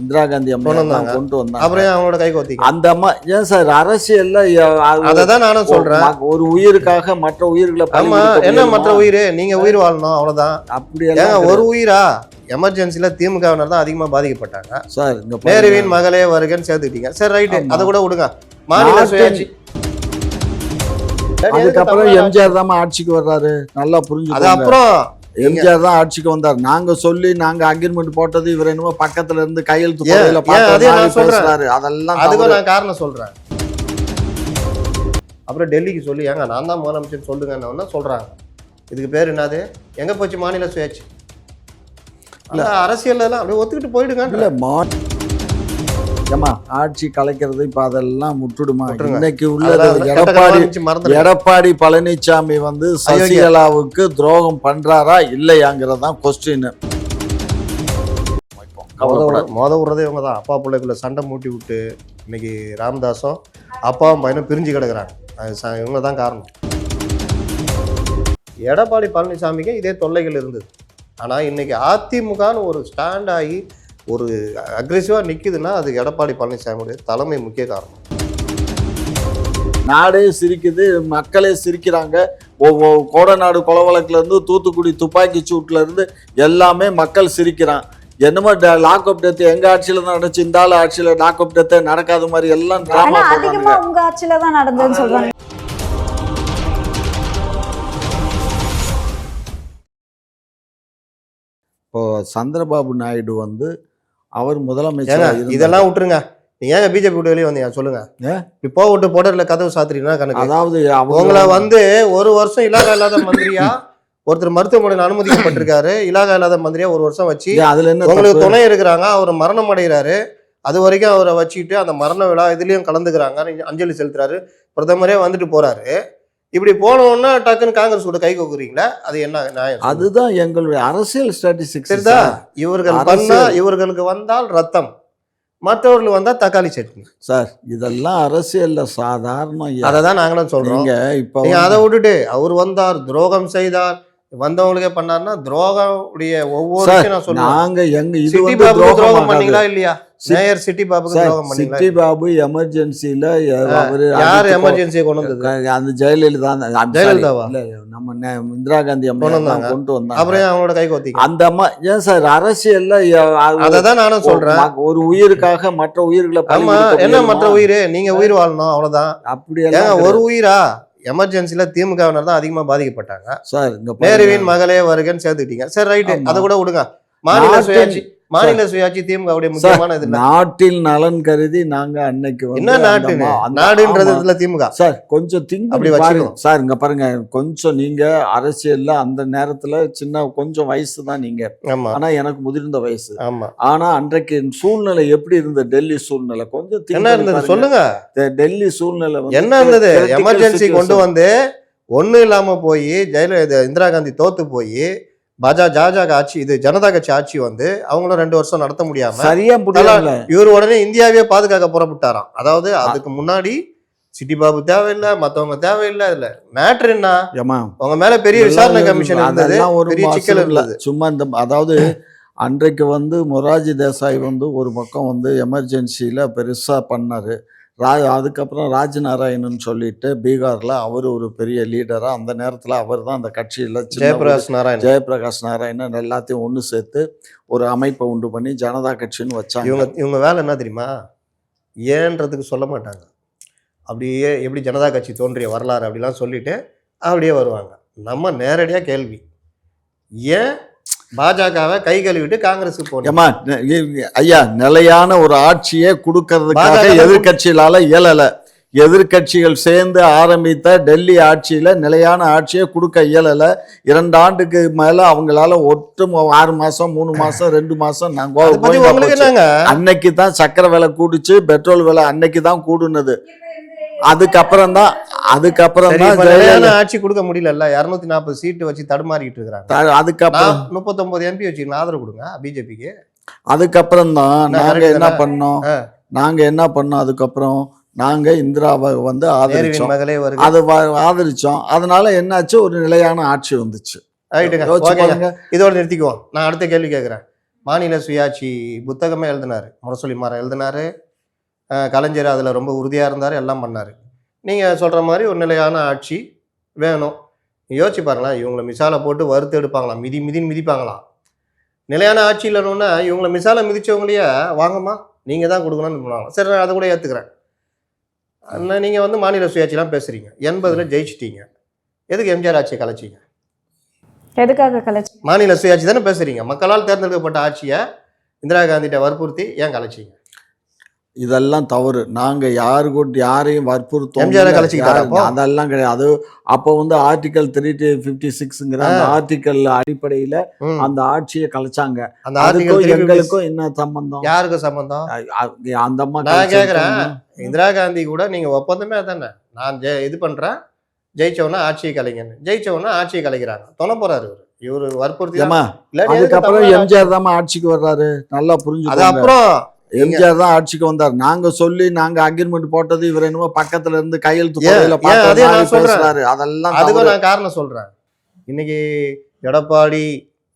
இந்திரா காந்தி அம்மா கொண்டு வந்தாங்க. அப்புறம் அவங்களோட கை கோத்தி அந்த அம்மா ஏன் சார் அரசியல்ல அததான் நானும் சொல்றேன். ஒரு உயிருக்காக மற்ற உயிர்களை என்ன மற்ற உயிர் நீங்க உயிர் வாழணும் அவ்வளவுதான். அப்படியெல்லாம் ஒரு உயிரா எமர்ஜென்சில திமுகவினர் தான் அதிகமா பாதிக்கப்பட்டாங்க சார். நேருவின் மகளே வருகன்னு சேர்த்துக்கிட்டீங்க. சரி ரைட்டு, அதை கூட விடுங்க. மாநில சுயாட்சி அதுக்கப்புறம் எம்ஜிஆர் தான் ஆட்சிக்கு வர்றாரு. நல்லா புரிஞ்சு. அது அப்புறம் எம்ஜிஆர் தான் ஆட்சிக்கு வந்தார். நாங்க சொல்லி நாங்க அக்ரிமெண்ட் போட்டது இவர் என்னமோ பக்கத்துல இருந்து கையெழுத்து பேசுறாரு. அதெல்லாம் அதுக்கு நான் காரணம் சொல்றேன். அப்புறம் டெல்லிக்கு சொல்லி ஏங்க நான் தான் முதலமைச்சர் சொல்லுங்க சொல்றாங்க. இதுக்கு பேர் என்னது? எங்க போச்சு மாநில சுயாட்சி? இல்ல அரசியல் எல்லாம் அப்படியே ஒத்துக்கிட்டு போயிடுங்க. இல்ல ஏமா ஆட்சி கலைக்கிறது இப்ப அதெல்லாம் முட்டுடுமா? இன்னைக்கு உள்ளது எடப்பாடி பழனிசாமி வந்து சசிகலாவுக்கு துரோகம் பண்றாரா இல்லையாங்கிறதான் கொஸ்டின். மொத விடுறதே இவங்க தான். அப்பா பிள்ளைக்குள்ள சண்டை மூட்டி விட்டு இன்னைக்கு ராமதாஸும் அப்பாவும் பையனும் பிரிஞ்சு கிடக்குறாங்க. இவங்க தான் காரணம். எடப்பாடி பழனிசாமிக்கு இதே தொல்லைகள் இருந்தது. ஆனால் இன்னைக்கு அதிமுகன்னு ஒரு ஸ்டாண்ட் ஆகி ஒரு அக்ரெசிவாக நிற்குதுன்னா அது எடப்பாடி பழனிசாமியுடைய தலைமை முக்கிய காரணம். நாடே சிரிக்குது, மக்களே சிரிக்கிறாங்க. கோடநாடு கொலை வழக்குல இருந்து தூத்துக்குடி துப்பாக்கி சூட்ல இருந்து எல்லாமே மக்கள் சிரிக்கிறான். என்னமோ லாக்அப் டெத் எங்க ஆட்சியில தான் நடந்துச்சு, இந்த ஆள் ஆட்சியில லாக்அப் டெத் நடக்காத மாதிரி எல்லாம் டிராமா அதிகமா உங்க ஆட்சியில தான் நடந்ததுன்னு சொல்றாங்க. இப்போ சந்திரபாபு நாயுடு வந்து அவர் முதலமைச்சர். இதெல்லாம் விட்டுருங்க. நீங்க ஏங்க பிஜேபி விட்டு வெளியே வந்தீங்க சொல்லுங்க. இப்போ விட்டு போடல கதவு சாத்திரீங்கன்னா கணக்கு. அதாவது உங்களை வந்து ஒரு வருஷம் இலாகா இல்லாத மந்திரியா ஒருத்தர் மருத்துவமனையில் அனுமதிக்கப்பட்டிருக்காரு. இலாகா இல்லாத மந்திரியா ஒரு வருஷம் வச்சு அதுல என்ன உங்களுக்கு துணை இருக்கிறாங்க. அவர் மரணம் அடைகிறாரு. அது வரைக்கும் அவரை வச்சுக்கிட்டு அந்த மரண விழா இதுலயும் கலந்துக்கிறாங்க, அஞ்சலி செலுத்துறாரு. பிரதமரே வந்துட்டு போறாரு. இப்படி போனோம்னா டக்குன்னு காங்கிரஸ் கூட கை கோக்குறீங்களா? அது என்ன நியாயம்? அதுதான் எங்களுடைய அரசியல் ஸ்ட்ராட்டஜிக்ஸ். இவர்கள் பண்ணா இவர்களுக்கு வந்தால் ரத்தம், மற்றவர்கள் வந்தா தக்காளி சட்னி. சார் இதெல்லாம் அரசியல்ல சாதாரணம். அதை தான் நாங்களும் சொல்றோம். இப்போ அதை விட்டுட்டு அவர் வந்தார் துரோகம் செய்தார் வந்தவங்களுக்கே பண்ணாருன்னா துரோகமுடைய ஒவ்வொரு நான் சொல்றேன். நாங்க எங்க இது துரோகம் பண்ணீங்களா இல்லையா? மேயர் சிட்டி பாபுக்கு துரோகம் பண்ணீங்களா? சிட்டி பாபு எமர்ஜென்சில யார் எமர்ஜென்சியை கொண்டு வந்தது? அந்த ஜெயலலிதா. ஜெயலலிதாவா? நம்ம இந்திரா காந்தி அம்மா கொண்டு வந்தாங்க. அப்புறம் அவங்களோட கை கோத்தி அந்த அம்மா ஏன் சார் அரசியல்ல அததான் நானும் சொல்றேன். ஒரு உயிருக்காக மற்ற உயிர்களை என்ன மற்ற உயிர் நீங்க உயிர் வாழணும் அவ்வளவுதான். அப்படியெல்லாம் ஒரு உயிரா எமர்ஜென்சில திமுகவினர் தான் அதிகமா பாதிக்கப்பட்டாங்க. சார் நேருவின் மகளே வருகன்னு சேர்த்துக்கிட்டீங்க. சரி ரைட்டு, அதை கூட விடுங்க. மாநில சுயாட்சி திமுகவுடைய முக்கியமான இது. நாட்டில் நலன் கருதி நாங்க அன்னைக்கு என்ன நாடுன்றதுல திமுக சார் கொஞ்சம் அப்படி வச்சுக்கணும் சார். இங்க பாருங்க, கொஞ்சம் நீங்க அரசியல்ல அந்த நேரத்துல சின்ன கொஞ்சம் வயசு தான் நீங்க. ஆனா எனக்கு முதிர்ந்த வயசு. ஆனா அன்றைக்கு சூழ்நிலை எப்படி இருந்த? டெல்லி சூழ்நிலை கொஞ்சம் என்ன இருந்தது சொல்லுங்க. டெல்லி சூழ்நிலை என்ன இருந்தது? எமர்ஜென்சி கொண்டு வந்து ஒண்ணு இல்லாம போய் ஜெயலலிதா இந்திரா காந்தி தோத்து போய் பாஜக ஆட்சி, இது ஜனதா கட்சி ஆட்சி வந்து அவங்களும் 2 வருஷம் நடத்த முடியாம சரியா இவர் உடனே இந்தியாவே பாதுகாக்க புறப்பட்டாராம். அதாவது அதுக்கு முன்னாடி சிட்டி பாபு தேவையில்லை, மத்தவங்க தேவையில்லை. இதுல மேட்ரு என்ன? உங்க மேல பெரிய விசாரணை கமிஷன் இருந்தது, பெரிய சிக்கல் இருந்தது. சும்மா இந்த அதாவது அன்றைக்கு வந்து மொரார்ஜி தேசாய் வந்து ஒரு பக்கம் வந்து எமர்ஜென்சியில பெருசா பண்ணாரு. அதுக்கப்புறம் ராஜ்நாராயணன் சொல்லிட்டு பீகார்ல அவர் ஒரு பெரிய லீடரா அந்த நேரத்தில் அவர் தான் அந்த கட்சியில் ஜெயபிரகாஷ் நாராயணன் எல்லாத்தையும் ஒன்று சேர்த்து ஒரு அமைப்பை உண்டு பண்ணி ஜனதா கட்சின்னு வச்சாங்க. இவங்க வேலை என்ன தெரியுமா? ஏன்றதுக்கு சொல்ல மாட்டாங்க. அப்படியே எப்படி ஜனதா கட்சி தோன்றிய வரலாறு அப்படிலாம் சொல்லிட்டு அப்படியே வருவாங்க. நம்ம நேரடியாக கேள்வி, ஏன் பாஜகவை கை கழுவிட்டு காங்கிரஸ் போனோம்? ஐயா, நிலையான ஒரு ஆட்சியே கொடுக்கறதுக்காக எதிர்கட்சிகளால இயலல. எதிர்கட்சிகள் சேர்ந்து ஆரம்பித்த டெல்லி ஆட்சியில நிலையான ஆட்சியை கொடுக்க இயலல. 2 ஆண்டுக்கு மேல அவங்களால ஒட்டு 6 மாசம் 3 மாசம் 2 மாசம் அன்னைக்கு தான் சக்கரை விலை கூடுச்சு, பெட்ரோல் விலை அன்னைக்கு தான் கூடுனது. அதுக்கப்புறம் தான் ஆட்சி கொடுக்க முடியல. 240 சீட்டு வச்சு தடுமாறிட்டு இருக்காங்க. அதுக்கப்புறம் 39 MP வச்சுக்கலாம் ஆதரவு கொடுங்க பிஜேபிக்கு. அதுக்கப்புறம் தான் நாங்க என்ன பண்ணோம் அதுக்கப்புறம் நாங்க இந்திராவை வந்து ஆதரிச்சோம். அதனால என்னாச்சு, ஒரு நிலையான ஆட்சி வந்துச்சு. இதோட நிறுத்திக்குவோம். நான் அடுத்த கேள்வி கேட்கிறேன். மாநில சுயாட்சி புத்தகமே எழுதினார், முரசொலி மாறன் எழுதினார். கலைஞர் அதில் ரொம்ப உறுதியாக இருந்தார், எல்லாம் பண்ணார். நீங்கள் சொல்கிற மாதிரி ஒரு நிலையான ஆட்சி வேணும். யோசிச்சு பாருங்களேன், இவங்களை மிசாலை போட்டு வறுத்து எடுப்பாங்களாம், மிதின்னு மிதிப்பாங்களாம். நிலையான ஆட்சி இல்லைன்னா இவங்களை மிசாலை மிதித்தவங்களையே வாங்கம்மா நீங்கள் தான் கொடுக்கணும்னு பண்ணுவாங்க. சரி, நான் அதை கூட ஏற்றுக்கிறேன். ஆனால் நீங்கள் வந்து மாநில சுயாட்சிலாம் பேசுகிறீங்க, 80ல் ஜெயிச்சிட்டீங்க, எதுக்கு எம்ஜிஆர் ஆட்சியை கலைச்சிங்க? எதுக்காக கலைச்சு? மாநில சுயாட்சி தானே பேசுகிறீங்க. மக்களால் தேர்ந்தெடுக்கப்பட்ட ஆட்சியை இந்திரா காந்திகிட்ட வற்புறுத்தி ஏன் கலைச்சிங்க? இதெல்லாம் தவறு. நாங்க யாரையும் வற்புறுத்தோம், எம்ஜிஆரை கலைச்சிக்கிட்டாரா அப்போ? அதெல்லாம் கிடையாது. அது அப்போ வந்து ஆர்டிகல் 356ங்கிற அந்த ஆர்டிகல் அடிப்படையில அந்த ஆட்சியை கலைச்சாங்க. அந்த அதுக்கும் ஆர்டிகல் எங்களுக்கும் என்ன சம்பந்தம்? யாருக்கு சம்பந்தம்? அந்த அம்மா நான் கேட்குறேன், இந்திரா காந்தி கூட நீங்கள் ஒப்பந்தமே தானே, நான் இது பண்ணுறேன், ஜெயிச்சவொன்னே ஆட்சியை கலைங்கன்னு. ஜெயிச்சவொன்னே ஆட்சியை கலைக்கிறாங்க. தொலை போறாரு இவர் வற்புறுத்தி. அதுக்கப்புறம் எம்ஜிஆர் தான் ஆட்சிக்கு வர்றாரு. நல்லா புரிஞ்சு. அது அப்புறம் எம்ஜிஆர் தான் ஆட்சிக்கு வந்தார். நாங்க சொல்லி நாங்க அக்ரிமெண்ட் போட்டது இவர் என்னமோ பக்கத்துல இருந்து கையெழுத்து பேசுறாரு. அதெல்லாம் அதுக்கும் நான் காரணம் சொல்றேன். இன்னைக்கு எடப்பாடி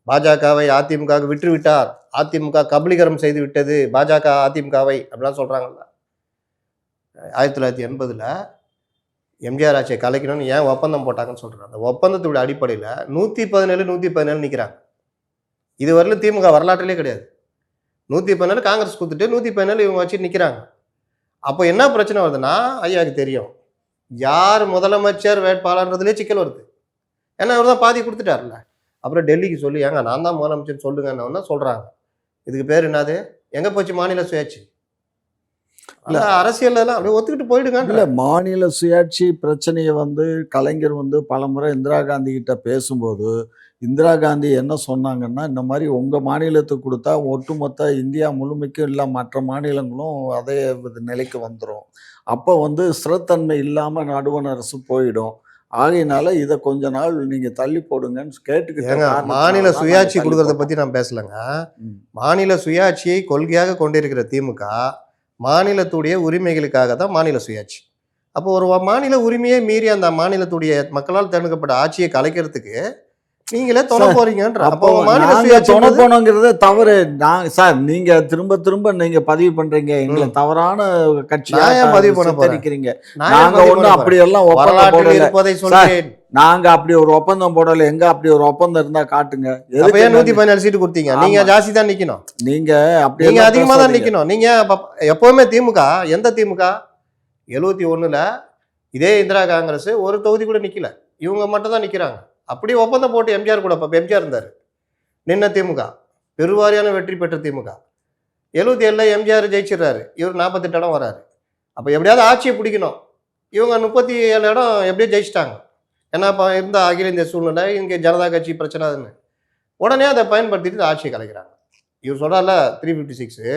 பாஜகவை அதிமுக விட்டு விட்டார், அதிமுக கபலீகரம் செய்து விட்டது பாஜக அதிமுகவை அப்படிலாம் சொல்றாங்கல்ல. 1980ல் எம்ஜிஆர் ஆட்சியை கலைக்கணும்னு ஏன் ஒப்பந்தம் போட்டாங்கன்னு சொல்றாங்க. அந்த ஒப்பந்தத்தோட அடிப்படையில் 117 நிற்கிறாங்க. இதுவரையிலும் திமுக வரலாற்றிலே கிடையாது. 117 காங்கிரஸ் கொடுத்துட்டு 117 இவங்க வச்சு நிற்கிறாங்க. அப்போ என்ன பிரச்சனை வருதுன்னா, ஐயாவுக்கு தெரியும் யார் முதலமைச்சர் வேட்பாளர்ன்றதுலேயே சிக்கல் வருது. ஏன்னா அவர் தான் பாதி கொடுத்துட்டார்ல. அப்புறம் டெல்லிக்கு சொல்லி ஏங்க நான் தான் முதலமைச்சர் சொல்லுங்கன்னு சொல்கிறாங்க. இதுக்கு பேர் என்னது? எங்கே போச்சு மாநில சுயாட்சி? இல்லை, அரசியல்லாம் அப்படியே ஒத்துக்கிட்டு போயிடுங்க. இல்லை, மாநில சுயாட்சி பிரச்சனையை வந்து கலைஞர் வந்து பலமுறை இந்திரா காந்தி கிட்ட பேசும்போது இந்திரா காந்தி என்ன சொன்னாங்கன்னா, இந்த மாதிரி உங்கள் மாநிலத்துக்கு கொடுத்தா ஒட்டுமொத்த இந்தியா முழுமைக்கும் இல்லை மற்ற மாநிலங்களும் அதே நிலைக்கு வந்துடும். அப்போ வந்து ஸ்திரத்தன்மை இல்லாமல் நடுவண் அரசு போயிடும். ஆகையினால இதை கொஞ்ச நாள் நீங்கள் தள்ளி போடுங்கன்னு கேட்டுக்கிட்டாங்க. மாநில சுயாட்சி கொடுக்கறத பற்றி நான் பேசலைங்க. மாநில சுயாட்சியை கொள்கையாக கொண்டிருக்கிற திமுக மாநிலத்துடைய உரிமைகளுக்காக தான் மாநில சுயாட்சி. அப்போ ஒரு மாநில உரிமையை மீறி அந்த மாநிலத்துடைய மக்களால் தேர்ந்தெடுக்கப்பட்ட ஆட்சியை கலைக்கிறதுக்கு நீங்களே தொலை போறீங்கன்ற. அப்போ மாநில சுயாட்சி தொலை போனோங்கிறது தவறு. சார், நீங்க திரும்ப திரும்ப நீங்க பதிவு பண்றீங்க எங்களை தவறான கட்சியா பதிவு பண்ண போறீங்க. நாங்க ஒண்ணு அப்படி எல்லாம் இருப்பதை சொல்றேன். நாங்க அப்படி ஒரு ஒப்பந்தம் போடல. எங்க அப்படி ஒரு ஒப்பந்தம் இருந்தா காட்டுங்க. 117 சீட்டு கொடுத்தீங்க. நீங்க ஜாஸ்தி தான் நிக்கணும். நீங்க அதிகமா தான் நிக்கணும். நீங்க எப்பவுமே திமுக, எந்த திமுக 71ல் இதே இந்திரா காங்கிரஸ் ஒரு தொகுதி கூட நிக்கல, இவங்க மட்டும் தான் நிக்கிறாங்க. அப்படி ஒப்பந்தம் போட்டு எம்ஜிஆர் கூட எம்ஜிஆர் இருந்தார், நின்ன திமுக பெருவாரியான வெற்றி பெற்ற திமுக. 77ல் எம்ஜிஆர் ஜெயிச்சிடுறாரு, இவர் 48 இடம் வராரு. அப்போ எப்படியாவது ஆட்சியை பிடிக்கணும். இவங்க 37 இடம் எப்படியோ ஜெயிச்சிட்டாங்க. ஏன்னா இப்போ இருந்த அகில இந்திய சூழ்நிலை, இங்கே ஜனதா கட்சி பிரச்சனை அதுன்னு உடனே அதை பயன்படுத்திட்டு ஆட்சியை கலைக்கிறாங்க. இவர் சொல்கிறார்ல 356,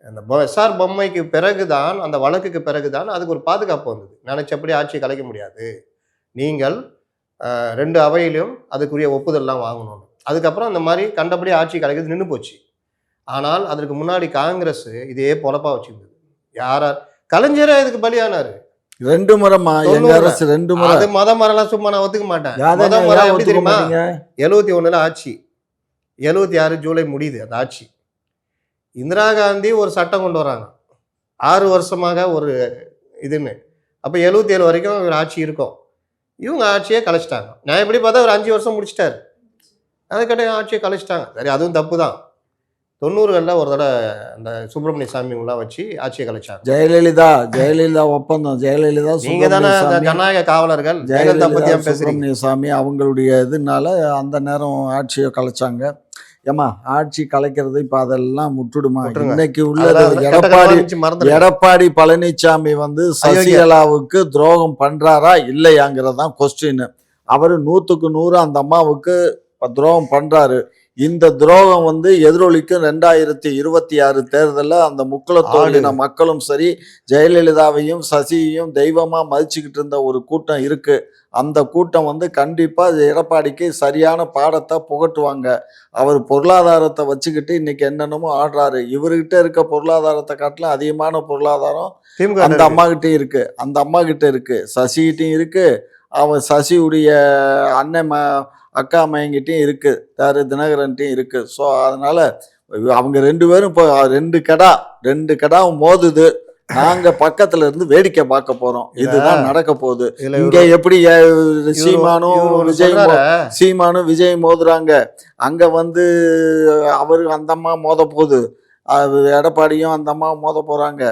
அந்த எஸ்ஆர் பொம்மைக்கு பிறகுதான், அந்த வழக்குக்கு பிறகுதான் அதுக்கு ஒரு பாதுகாப்பு வந்தது. நினைச்சபடி ஆட்சியை கலைக்க முடியாது, நீங்கள் 2 அவையிலும் அதுக்குரிய ஒப்புதல்லாம் வாங்கணும். அதுக்கப்புறம் அந்த மாதிரி கண்டபடி ஆட்சி கலைக்கிறது நின்று போச்சு. ஆனால் அதற்கு முன்னாடி காங்கிரஸ் இதே பொழப்பா வச்சிருந்தது. யாரார் கலைஞரே இதுக்கு பலியானாரு. 2 முறைமா எங்க அரசு 2 முறை. அது மதம் சும்மா நான் ஒத்துக்க மாட்டேன். மதம் முறை எப்படி தெரியுமா? 71ல் ஆட்சி, 76 ஜூலை முடியுது அந்த ஆட்சி. இந்திரா காந்தி ஒரு சட்டம் கொண்டு வராங்க 6 வருஷமாக ஒரு இதுன்னு. அப்போ 77 வரைக்கும் ஒரு ஆட்சி இருக்கும். இவங்க ஆட்சியை கலைச்சிட்டாங்க. நான் எப்படி பார்த்தா ஒரு 5 வருஷம் முடிச்சிட்டாரு, அதுக்கிட்ட ஆட்சியை கலைச்சிட்டாங்க. சரி, அதுவும் தப்பு தான். 90களில் ஒரு தடவை அந்த சுப்பிரமணிய சாமிங்கெல்லாம் வச்சு ஆட்சியை கலைச்சாங்க. ஜெயலலிதா ஒப்பந்தம். ஜெயலலிதா நீங்க தானே ஜனநாயக காவலர்கள். ஜெயலலிதா பத்தி பேசுறீங்க. சாமி அவங்களுடைய இதுனால அந்த நேரம் ஆட்சியை கலைச்சாங்க. ஏமா ஆட்சி கலைக்கிறது இப்ப அதெல்லாம் முட்டுடுமா? இன்னைக்கு உள்ளது எடப்பாடி பழனிசாமி வந்து சசிகலாவுக்கு துரோகம் பண்றாரா இல்லையாங்கிறதான் கொஸ்டின். அவரு 100க்கு 100 அந்த அம்மாவுக்கு துரோகம் பண்றாரு. இந்த துரோகம் வந்து எதிரொலிக்கும் 2026 தேர்தலில் அந்த முக்குளத்தோடின மக்களும் சரி, ஜெயலலிதாவையும் சசியையும் தெய்வமா மதிச்சுக்கிட்டு இருந்த ஒரு கூட்டம் இருக்கு. அந்த கூட்டம் வந்து கண்டிப்பா எடப்பாடிக்கு சரியான பாடத்தை புகட்டுவாங்க. அவர் பொருளாதாரத்தை வச்சுக்கிட்டு இன்னைக்கு என்னென்னமோ ஆடுறாரு. இவர்கிட்ட இருக்க பொருளாதாரத்தை காட்டிலும் அதிகமான பொருளாதாரம் அந்த அம்மா கிட்ட இருக்கு, சசிகிட்டையும் இருக்கு, அவன் சசியுடைய அண்ணன் அக்கா மையங்கிட்டையும் இருக்கு, தினகரன்ட்டையும் இருக்கு. ஸோ அதனால அவங்க 2 பேரும் இப்போ 2 கடா மோதுது. நாங்க பக்கத்துல இருந்து வேடிக்கை பார்க்க போறோம். இதுதான் நடக்க போகுது. இங்க எப்படி சீமானும் விஜய் மோதுறாங்க, அங்க வந்து அவரு அந்த அம்மா மோத போகுது, எடப்பாடியும் அந்த அம்மா மோத போறாங்க.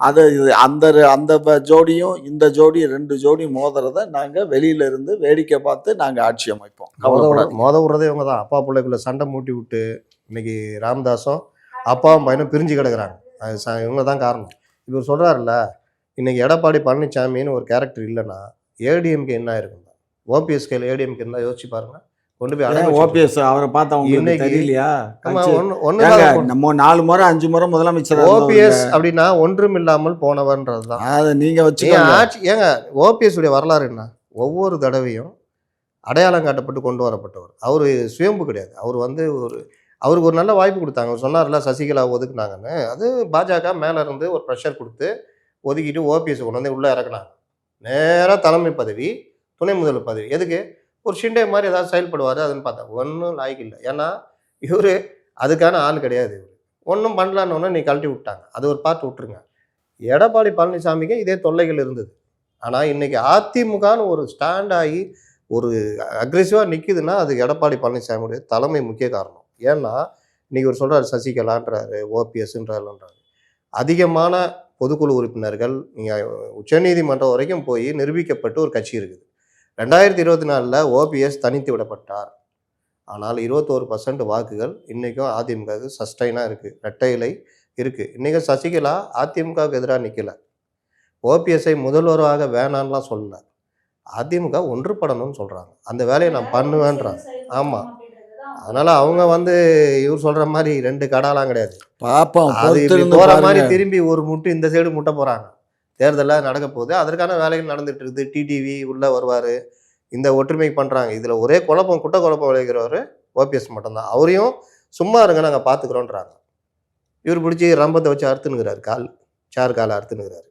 அது அந்த ஜோடியும் இந்த ஜோடி 2 ஜோடி மோதுறத நாங்க வெளியில இருந்து வேடிக்கை பார்த்து நாங்க ஆட்சி அமைப்போம். மோத விடுறதே இவங்க தான். அப்பா பிள்ளைக்குள்ள சண்டை மூட்டி விட்டு இன்னைக்கு ராமதாஸும் அப்பாவும் பையனும் பிரிஞ்சு கிடக்குறாங்க. இவங்க தான் காரணம். இவர் சொல்றாருல்ல, இன்னைக்கு எடப்பாடி பழனிசாமின்னு ஒரு கேரக்டர் இல்லைன்னா ஏடிஎம்கே என்ன இருக்கும்? ஓபிஎஸ் கையில் ஏடிஎம்கே இருந்தால் யோசிச்சு பாருங்க. கொண்டு போய் ஓபிஎஸ் அவரை பார்த்தா உங்களுக்கு தெரியலையா? நம்ம 4 முறை 5 முறை முதலமைச்சர். ஓபிஎஸ் அப்படின்னா ஒன்றும் இல்லாமல் போனவன்றது தான். அதை நீங்க வச்சு ஆட்சி. ஏங்க ஓபிஎஸ் உடைய வரலாறு என்ன? ஒவ்வொரு தடவையும் அடையாளம் காட்டப்பட்டு கொண்டு வரப்பட்டவர். அவர் சுயம்பு கிடையாது. அவர் வந்து அவருக்கு ஒரு நல்ல வாய்ப்பு கொடுத்தாங்க. அவர் சொன்னார்ல சசிகலா ஒதுக்குனாங்கன்னு. அது பாஜக மேலே இருந்து ஒரு ப்ரெஷர் கொடுத்து ஒதுக்கிட்டு ஓபிஎஸ் கொண்டு வந்து உள்ளே இறக்குனாங்க. நேராக தலைமை பதவி, துணை முதல்வர் பதவி. எதுக்கு? ஒரு ஷிண்டே மாதிரி ஏதாவது செயல்படுவார் அதுன்னு பார்த்தா ஒன்றும் லாய்க்கு இல்லை. ஏன்னா இவர் அதுக்கான ஆள் கிடையாது. இவர் ஒன்றும் பண்ணலான்னு ஒன்று நீ கழட்டி விட்டாங்க. அது ஒரு பார்த்து விட்டுருங்க. எடப்பாடி பழனிசாமிக்கு இதே தொல்லைகள் இருந்தது. ஆனால் இன்றைக்கி அதிமுகன்னு ஒரு ஸ்டாண்ட் ஆகி ஒரு அக்ரெசிவாக நிற்குதுன்னா அது எடப்பாடி பழனிசாமியுடைய தலைமை முக்கிய காரணம். ஏன்னா இன்றைக்கி ஒரு சொல்கிறார் சசிகலான்றாரு, ஓபிஎஸ்ன்றாருன்றாரு. அதிகமான பொதுக்குழு உறுப்பினர்கள் நீங்கள் உச்சநீதிமன்றம் வரைக்கும் போய் நிரூபிக்கப்பட்டு ஒரு கட்சி இருக்குது. 2024 ஓபிஎஸ் தனித்து விடப்பட்டார். ஆனால் 21% வாக்குகள் இன்றைக்கும் அதிமுகவுக்கு சஸ்டைனாக இருக்குது. இரட்டை இலை இருக்குது. இன்றைக்கும் சசிகலா அதிமுகவுக்கு எதிராக நிற்கலை. ஓபிஎஸ்ஐ முதல்வராக வேணான்லாம் சொல்லலை. அதிமுக ஒன்றுபடணும்னு சொல்கிறாங்க. அந்த வேலையை நான் பண்ணுவேன்றாங்க. ஆமாம். அதனால் அவங்க வந்து இவர் சொல்கிற மாதிரி 2 கடாலாம் கிடையாது. பாப்போம், அது போகிற மாதிரி திரும்பி ஒரு முட்டு இந்த சைடு முட்டை போகிறாங்க. தேர்தலில் நடக்க போகுது. அதற்கான வேலைகள் நடந்துகிட்டு இருக்குது. டிடிவி உள்ளே வருவார். இந்த ஒற்றுமை பண்ணுறாங்க. இதில் ஒரே குட்ட குழப்பம் விளைகிறவர் ஓபிஎஸ் மட்டும்தான். அவரையும் சும்மா இருங்க நாங்கள் பார்த்துக்குறோன்றாங்க. இவர் பிடிச்சி ரம்பத்தை வச்சு அறுத்துனுங்கிறாரு. சேர் காலை அறுத்துனுங்கிறாரு.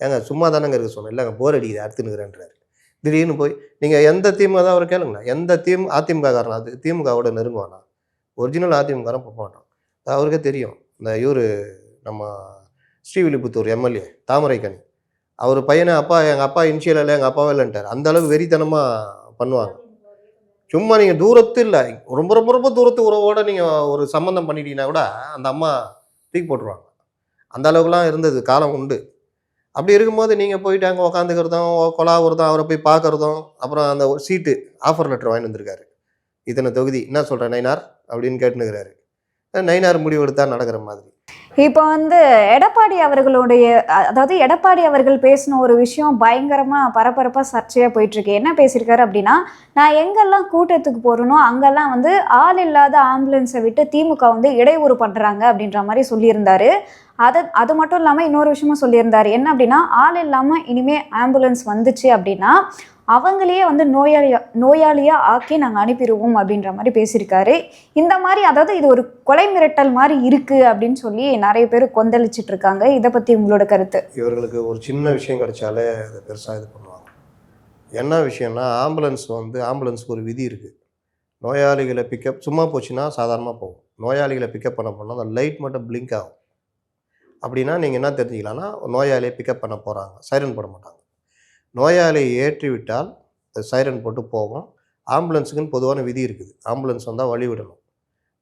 ஏங்க சும்மா தானேங்க இருக்க சொன்னேன். இல்லைங்க போர் அடிக்குது அறுத்துனுங்கிறேன்றாரு. திடீர்னு போய் நீங்கள் எந்த திமுக தான் அவர் கேளுங்கண்ணா, எந்த அதிமுக காரணம் அது திமுகவோட நெருங்குவானா? ஒரிஜினல் அதிமுக போக மாட்டான். அவருக்கே தெரியும். இந்த இவர் நம்ம ஸ்ரீவில்லிபுத்தூர் எம்எல்ஏ தாமரைக்கனி, அவர் பையனை எங்கள் அப்பா இனிஷியல் இல்லை எங்கள் அப்பாவே இல்லைன்ட்டார். அந்த அளவுக்கு வெறித்தனமாக பண்ணுவாங்க. சும்மா நீங்கள் தூரத்து இல்லை, ரொம்ப ரொம்ப ரொம்ப தூரத்து உறவோடு நீங்கள் ஒரு சம்மந்தம் பண்ணிட்டீங்கன்னா கூட அந்த அம்மா தூக்கி போட்டுருவாங்க. அந்த அளவுக்குலாம் இருந்தது காலம் உண்டு. அப்படி இருக்கும்போது நீங்கள் போயிட்டு அங்கே உக்காந்துக்கிறதும் கொலாவுறதும் அவரை போய் பார்க்குறதும், அப்புறம் அந்த ஒரு சீட்டு ஆஃபர் லெட்டர் வாங்கிட்டு வந்திருக்காரு. இத்தனை தொகுதி என்ன சொல்கிறேன் நயினார் அப்படின்னு கேட்டுனுக்கிறாரு. நயினார் முடிவு எடுத்தா நடக்கிற மாதிரி. இப்போ வந்து எடப்பாடி அவர்களுடைய, அதாவது எடப்பாடி அவர்கள் பேசின ஒரு விஷயம் பயங்கரமாக பரபரப்பாக சர்ச்சையாக போயிட்டுருக்கு. என்ன பேசியிருக்காரு அப்படின்னா, நான் எங்கெல்லாம் கூட்டத்துக்கு போகிறனோ அங்கெல்லாம் வந்து ஆள் இல்லாத ஆம்புலன்ஸை விட்டு திமுக வந்து இடையூறு பண்ணுறாங்க அப்படின்ற மாதிரி சொல்லியிருந்தாரு. அது மட்டும் இல்லாமல் இன்னொரு விஷயமும் சொல்லியிருந்தாரு. என்ன அப்படின்னா, ஆள் இல்லாமல் இனிமேல் ஆம்புலன்ஸ் வந்துச்சு அப்படின்னா அவங்களையே வந்து நோயாளியாக ஆக்கி நாங்கள் அனுப்பிடுவோம் அப்படின்ற மாதிரி பேசியிருக்காரு. இந்த மாதிரி, அதாவது இது ஒரு கொலை மிரட்டல் மாதிரி இருக்குது அப்படின்னு சொல்லி நிறைய பேர் கொந்தளிச்சிட்டு இருக்காங்க. இதை பற்றி உங்களோட கருத்து? இவர்களுக்கு ஒரு சின்ன விஷயம் கிடைச்சாலே அதை பெருசாக இது பண்ணுவாங்க. என்ன விஷயம்னா, ஆம்புலன்ஸுக்கு ஒரு விதி இருக்குது. நோயாளிகளை பிக்கப் சும்மா போச்சுன்னா சாதாரணமாக போகும். நோயாளிகளை பிக்கப் பண்ணால் அந்த லைட் மட்டும் பிளிங்க் ஆகும். அப்படின்னா நீங்கள் என்ன தெரிஞ்சுக்கலாம்னா, நோயாளியை பிக்கப் பண்ண போகிறாங்க, சைரன் போட மாட்டாங்க. நோயாளியை ஏற்றி விட்டால் சைரன் போட்டு போகும். ஆம்புலன்ஸுக்குன்னு பொதுவான விதி இருக்குது. ஆம்புலன்ஸ் வந்தால் வழி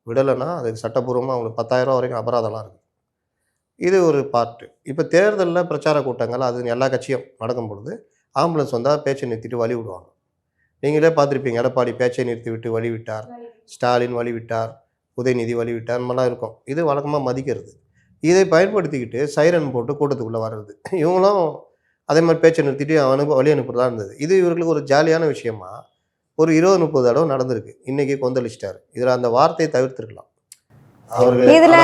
விடலைன்னா அதுக்கு சட்டப்பூர்வமாக அவங்களுக்கு 10,000 வரைக்கும் அபராதம்லாம் இருக்குது. இது ஒரு பார்ட்டு. இப்போ தேர்தலில் பிரச்சார கூட்டங்கள் அது எல்லா கட்சியும் நடக்கும் பொழுது ஆம்புலன்ஸ் வந்தால் பேச்சை நிறுத்திட்டு வழி விடுவாங்க. நீங்களே பார்த்துருப்பீங்க. எடப்பாடி பேச்சை நிறுத்தி விட்டு வழி விட்டார், ஸ்டாலின் வழி விட்டார், உதயநிதி வழி விட்டார், மாதிரிலாம் இருக்கும். இது வழக்கமாக மதிக்கிறது. இதை பயன்படுத்திக்கிட்டு சைரன் போட்டு கூட்டத்துக்குள்ளே வர்றது. இவங்களும் அதே மாதிரி பேச்சை நிறுத்திட்டு வழி அனுப்புறதா இருந்தது. இது இவர்களுக்கு ஒரு ஜாலியான விஷயமா ஒரு 20-30 தடவை நடந்திருக்கு. இன்னைக்கு கொந்தளிச்சிட்டாரு. இதில் அந்த வார்த்தையை தவிர்த்திருக்கலாம். இதுல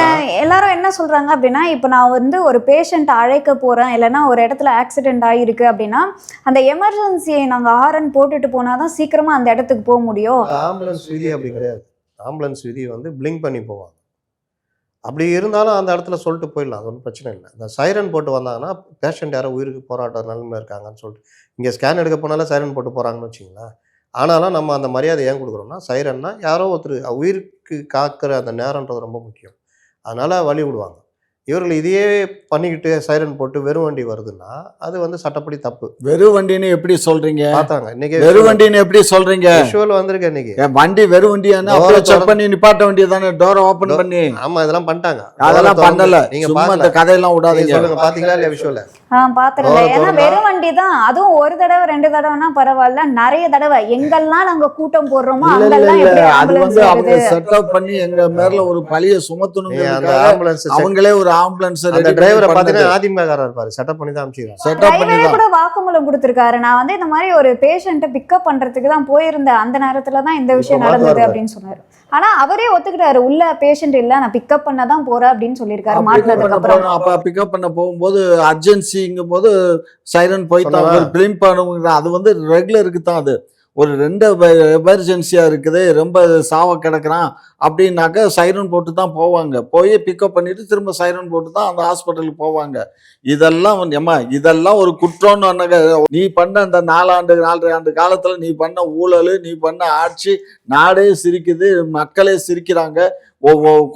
எல்லாரும் என்ன சொல்றாங்க அப்படின்னா, இப்போ நான் வந்து ஒரு பேஷண்ட் அழைக்க போறேன், இல்லைன்னா ஒரு இடத்துல ஆக்சிடென்ட் ஆகிருக்கு அப்படின்னா அந்த எமர்ஜென்சியை நாங்கள் ஹாரன் போட்டுட்டு போனாதான் சீக்கிரமா அந்த இடத்துக்கு போக முடியும். ஆம்புலன்ஸ் விதி அப்படி கிடையாது. ஆம்புலன்ஸ் விதி வந்து பிளிங்க் பண்ணி போவாங்க. அப்படி இருந்தாலும் அந்த இடத்துல சொல்லிட்டு போயிடலாம். அது ஒன்றும் பிரச்சனை இல்லை. இந்த சைரன் போட்டு வந்தாங்கன்னா பேஷண்ட் யாரோ உயிருக்கு போராட்ட நிலைமையில் இருக்காங்கன்னு சொல்லிட்டு இங்கே ஸ்கேன் எடுக்க போனாலும் சைரன் போட்டு போகிறாங்கன்னு வச்சிங்களேன். ஆனாலும் நம்ம அந்த மரியாதை ஏன் கொடுக்குறோம்னா, சைரன்னா யாரோ ஒருத்தர் உயிருக்கு காக்கிற அந்த நேரன்றது ரொம்ப முக்கியம். அதனால வழி விடுவாங்க. இவர்கள் இதையே பண்ணிக்கிட்டு சைரன் போட்டு வெறும் வண்டி வருதுன்னா அது வந்து சட்டப்படி தப்பு. வெறும் வண்டின்னு எப்படி சொல்றீங்க? பார்த்தாங்க இன்னைக்கு வெறும் வண்டின்னு எப்படி சொல்றீங்க? விஷுவல் வந்திருக்கு இன்னைக்கு. வண்டி வெறும் வண்டியானா அப்படியே செக் பண்ணி நிப்பாட்ட வேண்டியதானே, டோரை ஓபன் பண்ணி. ஆமா, இதெல்லாம் பண்ணிட்டாங்க. அதெல்லாம் பண்ணல. நீங்க சும்மா பார்க்கல. இந்த கதையெல்லாம் விடாதீங்க. சொல்லுங்க, பாத்தீங்களா இல்லையா விஷுவல? பாத்துருந்தேன். ஏன்னா வெறும் வண்டி தான், அதுவும் ஒரு தடவை 2 தடவைனா பரவாயில்ல, நிறைய தடவை எங்கெல்லாம் நாங்க கூட்டம் போடுறோமோ இல்ல இல்ல அங்கெல்லாம் இல்ல, எப்படி அது ஆம்புலன்ஸ் வந்து அவங்க வருது. செட்டப் பண்ணி எங்க மேல ஒரு பழிய அந்த சுமத்தணுங்கிறதுக்காக ஆம்புலன்ஸ் அவங்களே ஒரு ஆம்புலன்ஸ் அந்த டிரைவரை பாத்தீங்கன்னா அதிமுககாரர் இருப்பாரு, செட்டப் பண்ணி தான் அனுப்பிச்சிருக்காங்க. செட்டப் பண்ணி டிரைவரே தான். கூட வாக்குமூலம் கொடுத்திருக்காரு. நான் வந்து இந்த மாதிரி ஒரு பேஷண்ட்டை பிக்கப் பண்றதுக்கு தான் போயிருந்தேன், அந்த நேரத்துல தான் இந்த விஷயம் இப்ப நடந்தது மாத்துவாரு. அப்படின்னு சொன்னாரு. ஆனா அவரே ஒத்துக்கிட்டாரு, உள்ள பேஷண்ட் இல்ல, நான் பிக்கப் பண்ண தான் போறேன் அப்படின்னு சொல்லியிருக்காரு பிக்கப் மாட்டினதுக்கு பண்ண அப்புறம். போனோம். அப்ப பிக்கப் பண்ண போகும்போது அர்ஜென்சிங்கும் போது சைரன் போய் தான் சொன்னதா? ஒரு பிளிம் பண்ணுங்கிற, அது வந்து ரெகுலருக்கு தான். அது ஒரு 2 எமர்ஜென்சியா இருக்குது, ரொம்ப சாவ கிடக்குறான் அப்படின்னாக்க சைரன் போட்டு தான் போவாங்க. போய் பிக்கப் பண்ணிட்டு திரும்ப சைரன் போட்டு தான் அந்த ஹாஸ்பிட்டலுக்கு போவாங்க. இதெல்லாம் ஏம்மா, இதெல்லாம் ஒரு குற்றம்னு சொன்னாங்க. நீ பண்ண அந்த 4 ஆண்டு காலத்துல நீ பண்ண ஊழல், நீ பண்ண ஆட்சி, நாடே சிரிக்குது, மக்களே சிரிக்கிறாங்க.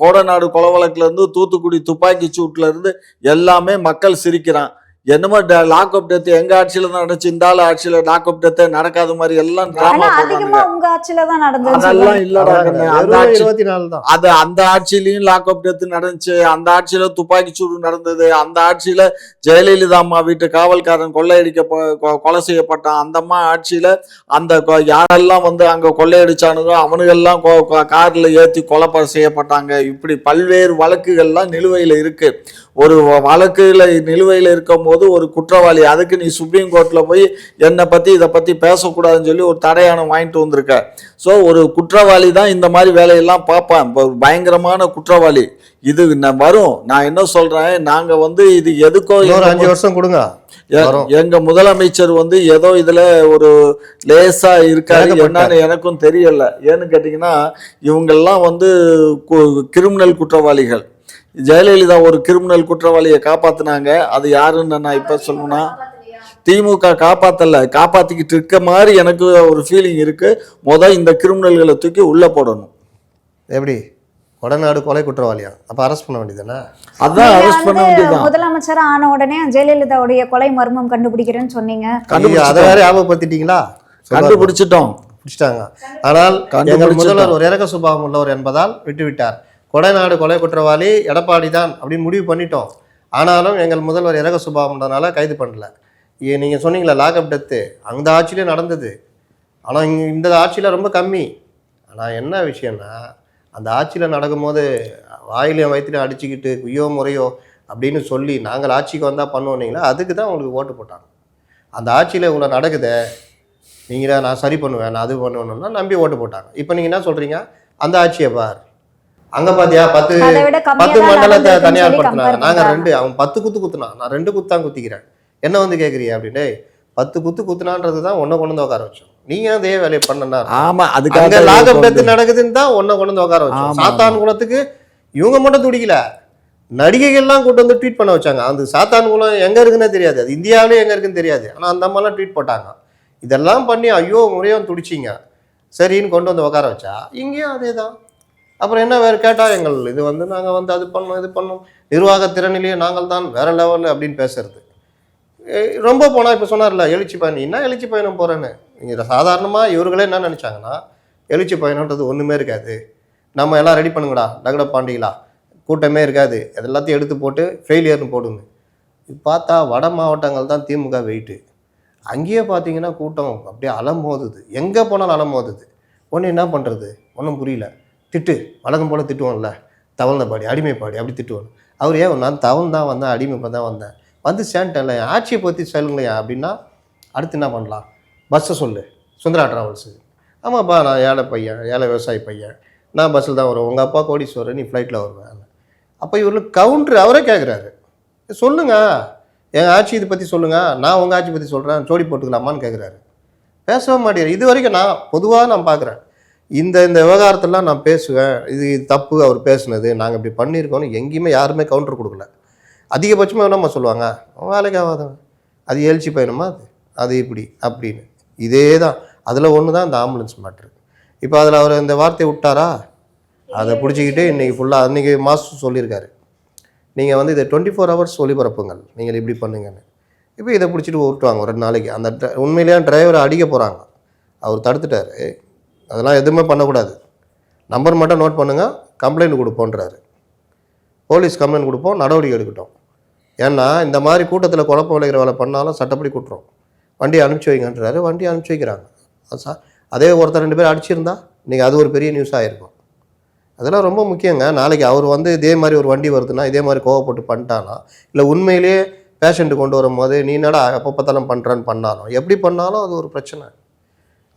கோடநாடு கொலை வழக்குல இருந்து, தூத்துக்குடி துப்பாக்கி சூட்ல இருந்து எல்லாமே மக்கள் சிரிக்கிறான். என்னமோ லாக்அப் டெத் எங்க ஆட்சியில தான் நடந்துச்சு, இந்த ஆள் ஆட்சியில லாக்அப் டெத்தே நடக்காத மாதிரி எல்லாம் ஆனா டிராமா அதிகமா போடுறாங்க. உங்க ஆட்சியில தான் நடந்தது. அதெல்லாம் இல்லடா கண்ணு. அந்த வெறும் ஆட்சி 24 தான். அது அந்த ஆட்சியிலயும் லாக்அப் டெத் நடந்துச்சு, அந்த ஆட்சியில துப்பாக்கி சூடு நடந்தது, அந்த ஆட்சியில ஜெயலலிதா அம்மா வீட்டு காவல்காரன் கொள்ளையடிக்க கொலை செய்யப்பட்டான், அந்த அம்மா ஆட்சியில அந்த யாரெல்லாம் வந்து அங்க கொள்ளையடிச்சானுங்க அவனுங்கெல்லாம் கார்ல ஏத்தி கொலை செய்யப்பட்டாங்க. இப்படி பல்வேறு வழக்குகள்லாம் நிலுவையில இருக்கு. ஒரு வழக்குல நிலுவையில் இருக்கும் போது ஒரு குற்றவாளி, அதுக்கு நீ சுப்ரீம் கோர்ட்ல போய் என்னை பத்தி இதை பத்தி பேசக்கூடாதுன்னு சொல்லி ஒரு தடையானம் வாங்கிட்டு வந்திருக்க. ஸோ ஒரு குற்றவாளி தான் இந்த மாதிரி வேலையெல்லாம் பார்ப்பான், பயங்கரமான குற்றவாளி. இது வரும். நான் என்ன சொல்றேன், நாங்க வந்து இது எதுக்கோ 5 வருஷம் கொடுங்க. எங்க முதலமைச்சர் வந்து ஏதோ இதுல ஒரு லேசா இருக்காரு, என்னன்னு எனக்கும் தெரியல. ஏன்னு கேட்டீங்கன்னா, இவங்கெல்லாம் வந்து கிரிமினல் குற்றவாளிகள். ஜெயலலிதா ஒரு கிரிமினல் குற்றவாளியை காப்பாத்தினாங்க. அது யாருன்னு நான் இப்ப சொல்லணும்னா, திமுக காப்பாத்தல, காப்பாத்திக்கிட்டு இருக்க மாதிரி எனக்கு ஒரு ஃபீலிங் இருக்கு. இந்த கிரிமினல்களை தூக்கி உள்ள போடணும். எப்படி கொடநாடு கொலை குற்றவாளியா? அப்ப அரெஸ்ட் பண்ண வேண்டியதானே? அதான் அரெஸ்ட் பண்ண வேண்டியதான். முதலமைச்சர் ஆன உடனே ஜெயலலிதாவுடைய கொலை மர்மம் கண்டுபிடிக்கிறேன்னு சொன்னீங்க. அதை வேற ஞாபகப்படுத்திட்டீங்களா? கண்டுபிடிச்சிட்டோம், பிடிச்சிட்டாங்க. ஆனால் எங்கள் முதல்வர் ஒரு இறக்க சுபாவம் உள்ளவர் என்பதால் விட்டுவிட்டார். கொடைநாடு கொலை குற்றவாளி எடப்பாடி தான் அப்படின்னு முடிவு பண்ணிட்டோம். ஆனாலும் எங்கள் முதல்வர் இறக்க சுபாவம்ன்றதுனால கைது பண்ணல. நீங்கள் சொன்னீங்களா லாக்அப் டெத்து, அந்த ஆட்சியிலே நடந்தது. ஆனால் இந்த ஆட்சியில் ரொம்ப கம்மி. ஆனால் என்ன விஷயம்னா, அந்த ஆட்சியில் நடக்கும்போது வாயிலையும் வயிற்றுலையும் அடிச்சுக்கிட்டு குய்யோ முறையோ அப்படின்னு சொல்லி நாங்கள் ஆட்சிக்கு வந்தால் பண்ணுவோன்னீங்களா, அதுக்கு தான் உங்களுக்கு ஓட்டு போட்டாங்க. அந்த ஆட்சியில் இவ்வளோ நடக்குதே, நீங்கள் நான் சரி பண்ணுவேன், நான் அது பண்ணுவேன்னா நம்பி ஓட்டு போட்டாங்க. இப்போ நீங்கள் என்ன சொல்கிறீங்க, அந்த ஆட்சியை பார், அங்கே பார்த்தியா 10 மண்டலத்தை தனியார் படுத்தினாங்க, நாங்கள் 2, அவன் 10 குத்து குத்துனா, நான் 2 குத்தான் குத்திக்கிறேன், என்ன வந்து கேட்குறியா அப்படின்னு. 10 குத்து குத்துனான்றது தான் ஒன்றை கொண்டு வந்து உட்கார வச்சோம். நீங்க அதே வேலையை பண்ணனா? ஆமா, அதுக்காக லாக்அப் டெத் நடக்குதுன்னு தான் ஒன்றை கொண்டு வந்து உட்கார வச்சோம். சாத்தான் குளத்துக்கு இவங்க மட்டும் துடிக்கல, நடிகைகள்லாம் கூட்டு வந்து ட்வீட் பண்ண வச்சாங்க. அந்த சாத்தான் குளம் எங்க இருக்குன்னு தெரியாது, அது இந்தியாவிலே எங்க இருக்குன்னு தெரியாது. ஆனால் அந்த அம்மாலாம் ட்வீட் போட்டாங்க. இதெல்லாம் பண்ணி ஐயோ முறையும் துடிச்சிங்க, சரின்னு கொண்டு வந்து உட்கார வச்சா இங்கேயும் அதே தான். அப்புறம் என்ன வேறு கேட்டால் எங்கள் இது வந்து நாங்கள் வந்து அது பண்ணோம் இது பண்ணோம், நிர்வாக திறனிலேயே நாங்கள் தான் வேற லெவலில் அப்படின்னு பேசுறது. ரொம்ப போனால் இப்போ சொன்னார்ல எழுச்சி பயணம், என்ன எழுச்சி பயணம் போகிறேன்னு. நீங்கள் சாதாரணமாக இவர்களே என்ன நினச்சாங்கன்னா, எழுச்சி பயணன்றது ஒன்றுமே இருக்காது, நம்ம எல்லாம் ரெடி பண்ணுங்கடா டகட பாண்டிகளா, கூட்டமே இருக்காது, எல்லாத்தையும் எடுத்து போட்டு ஃபெயிலியர்னு போடுங்க. பார்த்தா வட மாவட்டங்கள் தான் திமுக வெயிட்டு. அங்கேயே பார்த்தீங்கன்னா கூட்டம் அப்படியே அலமோதுது, எங்கே போனாலும் அலமோதுது. ஒன்று என்ன பண்ணுறது ஒன்றும் புரியல. திட்டு வழக்கம் போல் திட்டுவோம்ல, தவழ்ந்த பாடி அடிமைப்பாடி அப்படி திட்டுவோம். அவர் ஏன் நான் தவள் தான் வந்தேன், அடிமை தான் வந்தேன், வந்து சேன்ட்டேன்ல, ஆட்சியை பற்றி சொல்லுங்களையா அப்படின்னா, அடுத்து என்ன பண்ணலாம், பஸ்ஸை சொல்லு, சுந்தரா ட்ராவல்ஸு. ஆமாப்பா நான் ஏழை பையன், ஏழை விவசாயி பையன், நான் பஸ்ஸில் தான் வருவேன், உங்கள் அப்பா கோடீஸ்வரர், நீ ஃப்ளைட்டில் வருவேன். அப்போ இவருக்கு கவுண்ட்ரு அவரே கேட்குறாரு, சொல்லுங்கள் எங்கள் ஆட்சி இதை பற்றி சொல்லுங்கள், நான் உங்கள் ஆட்சி பற்றி சொல்கிறேன், ஜோடி போட்டுக்கலாமான்னு கேட்குறாரு. பேசவே மாட்டேங்கிறார். இது வரைக்கும் நான் பொதுவாக நான் பார்க்குறேன், இந்த விவகாரத்தெல்லாம் நான் பேசுவேன், இது தப்பு அவர் பேசுனது, நாங்கள் இப்படி பண்ணியிருக்கோன்னு எங்கேயுமே யாருமே கவுண்டர் கொடுக்கல. அதிகபட்சமாக என்னம்மா சொல்லுவாங்க, வேலைக்கு ஆகாதவன், அது எழுச்சி பயணமா, அது இப்படி அப்படின்னு. இதே தான் அதில் ஒன்று தான் இந்த ஆம்புலன்ஸ் மேட்ரு. இப்போ அதில் அவர் இந்த வார்த்தையை விட்டாரா, அதை பிடிச்சிக்கிட்டு இன்றைக்கி ஃபுல்லாக அன்றைக்கி மாஸ்டர் சொல்லியிருக்காரு, நீங்கள் வந்து இதை 24 hours ஒளிபரப்புங்கள், நீங்கள் இப்படி பண்ணுங்கன்னு. இப்போ இதை பிடிச்சிட்டு ஓட்டுவாங்க ஒரு 2 நாளைக்கு. அந்த உண்மையிலேயே டிரைவரை அடிக்க போகிறாங்க, அவர் தடுத்துட்டாரு. அதெல்லாம் எதுவுமே பண்ணக்கூடாது, நம்பர் மட்டும் நோட் பண்ணுங்கள், கம்ப்ளைண்ட் கொடுப்போன்றாரு. போலீஸ் கம்ப்ளைண்ட் கொடுப்போம், நடவடிக்கை எடுக்கட்டும். ஏன்னா இந்த மாதிரி கூட்டத்தில் குழப்பம் விளைகிற வேலை பண்ணாலும் சட்டப்படி குட்டுறோம். வண்டியை அனுப்பிச்சி வைங்கன்றாரு, வண்டியை அனுப்பிச்சி வைக்கிறாங்க. அதே ஒருத்தர் 2 பேர் அடிச்சிருந்தா இன்றைக்கி அது ஒரு பெரிய நியூஸ் ஆகிருக்கும். அதெல்லாம் ரொம்ப முக்கியங்க. நாளைக்கு அவர் வந்து இதே மாதிரி ஒரு வண்டி வருதுன்னா இதே மாதிரி கோவப்பட்டு பண்ணிட்டானா, இல்லை உண்மையிலேயே பேஷண்ட்டு கொண்டு வரும்போது நீ என்னடா எப்போ பார்த்தாலும் பண்ணுறேன்னு பண்ணாலும், எப்படி பண்ணாலும் அது ஒரு பிரச்சனை.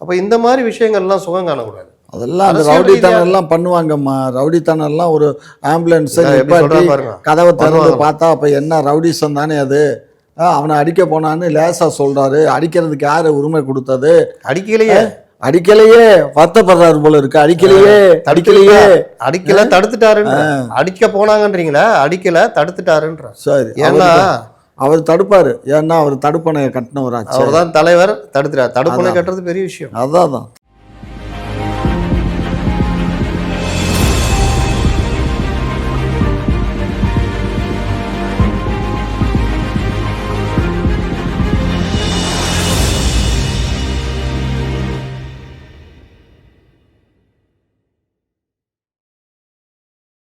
அப்போ இந்த மாதிரி விஷயங்கள்லாம் சுகம் காணக்கூடாது. அதெல்லாம் அந்த ரவுடித்தனம் எல்லாம் பண்ணுவாங்கம்மா. ரவுடித்தனம் எல்லாம் ஒரு ஆம்புலன்ஸை கதவை திறந்து பார்த்தா அப்போ என்ன ரவுடிசம் தானே அது. அவனை அடிக்க போனான்னு லேசா சொல்றாரு. அடிக்கிறதுக்கு யாரு உரிமை கொடுத்தது? அடிக்கலையே வருத்தப்படுறாரு போல இருக்கு. அடிக்கல தடுத்துட்டாருன்னு. அடிக்க போனாங்கன்றீங்களா? அடிக்கல தடுத்துட்டாருன்ற. சரி, ஏன்னா அவர் தடுப்பாரு. ஏன்னா அவர் தடுப்பணை கட்டினவராச்சு. அவர் தான் தலைவர், தடுத்துட்டார். தடுப்பணை கட்டுறது பெரிய விஷயம். அதான்